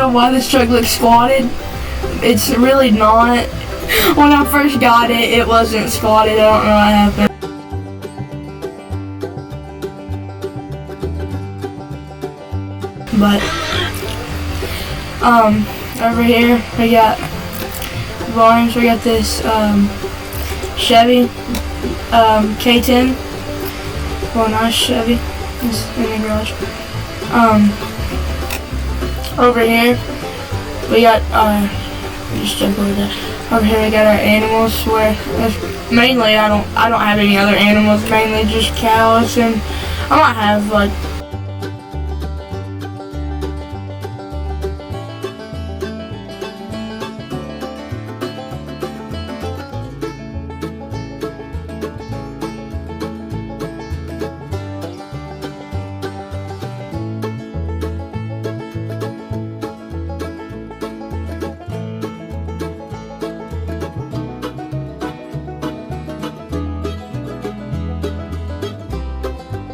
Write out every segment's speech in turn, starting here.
know why this truck looks squatted. It's really not. When I first got it, it wasn't squatted. I don't know what happened. But over here we got volumes. We got this Chevy K10. Well, nice Chevy. It's in the garage. Over here we got just jump over there. Over here we got our animals. Where mainly I don't have any other animals. Mainly just cows, and I might have like.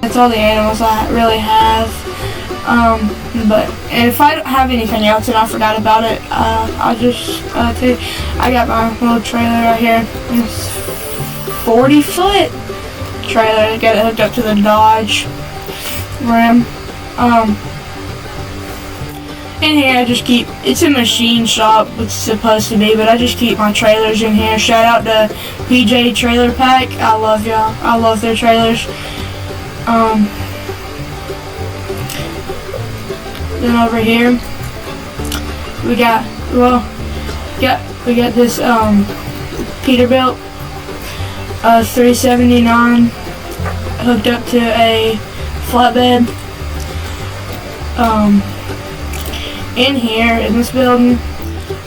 That's all the animals I really have. But if I don't have anything else and I forgot about it, I'll just tell you. I got my little trailer right here. It's 40-foot trailer. Got it hooked up to the Dodge Ram. In here I just keep, it's a machine shop, it's supposed to be, but I just keep my trailers in here. Shout out to PJ Trailer Pack. I love y'all. I love their trailers. Then over here we got this Peterbilt 379 hooked up to a flatbed. In here in this building,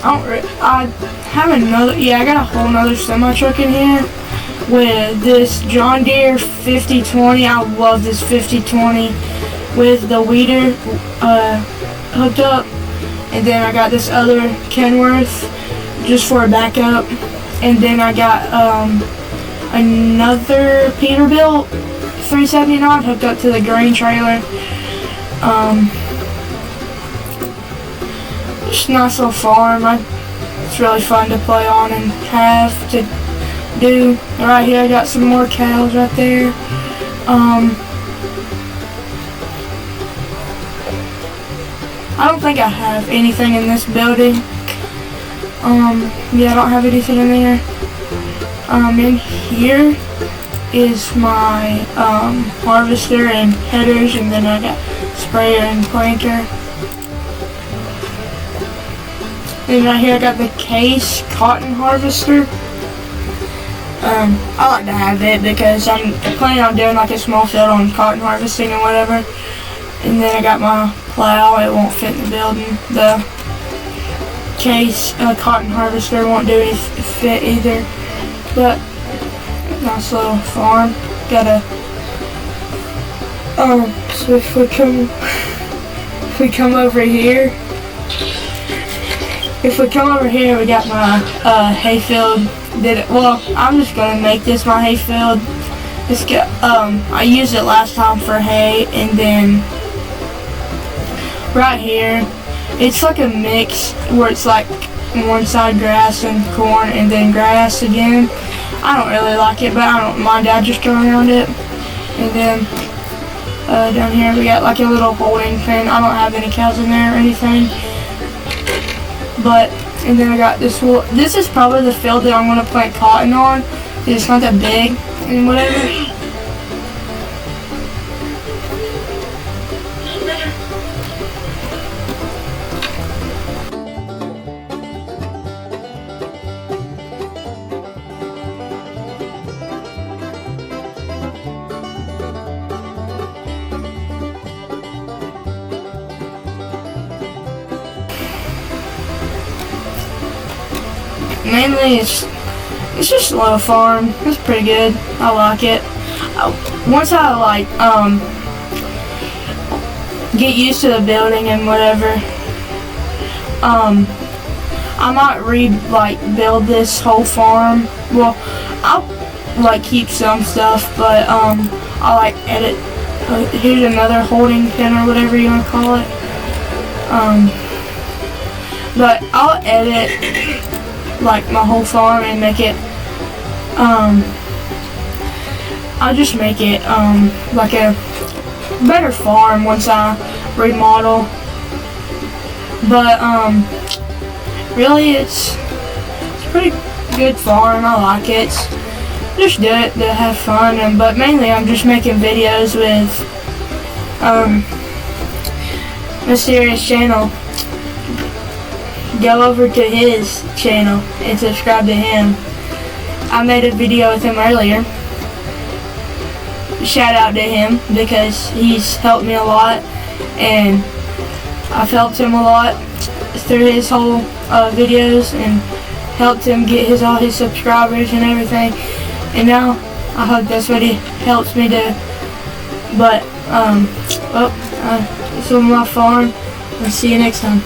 I have another. Yeah, I got a whole nother semi truck in here with this John Deere 5020. I love this 5020 with the weeder hooked up, and then I got this other Kenworth just for a backup, and then I got another Peterbilt 379 hooked up to the green trailer. Just a nice little farm. It's really fun to play on and have to do. Right here I got some more cows right there. I don't think I have anything in this building. Yeah, I don't have anything in there. In here is my harvester and headers, and then I got sprayer and planter. And right here I got the Case cotton harvester. I like to have it because I'm planning on doing like a small field on cotton harvesting and whatever. And then I got my plow. It won't fit in the building. The Case cotton harvester won't do any fit either. But nice little farm. Got a so if we come over here. If we come over here, we got my hayfield. Well, I'm just gonna make this my hayfield. I used it last time for hay, and then right here, it's like a mix where it's like one side grass and corn, and then grass again. I don't really like it, but I don't mind. I just go around it, and then down here we got like a little holding pen. I don't have any cows in there or anything. And then I got this. This is probably the field that I'm going to plant cotton on. It's not that big and whatever. Mainly, it's just a little farm. It's pretty good. I like it. Once I get used to the building and whatever, I might build this whole farm. Well, I'll keep some stuff, but I'll edit. Here's another holding pen or whatever you want to call it. But I'll edit like my whole farm and make it I'll just make it like a better farm once I remodel. But really it's a pretty good farm. I like it. Just do it to have fun, but mainly I'm just making videos with Mysterious channel. Go over to his channel and subscribe to him. I made a video with him earlier. Shout out to him because he's helped me a lot, and I've helped him a lot through his whole videos and helped him get all his subscribers and everything. And now I hope that's what he helps me do. But it's on my farm. I'll see you next time.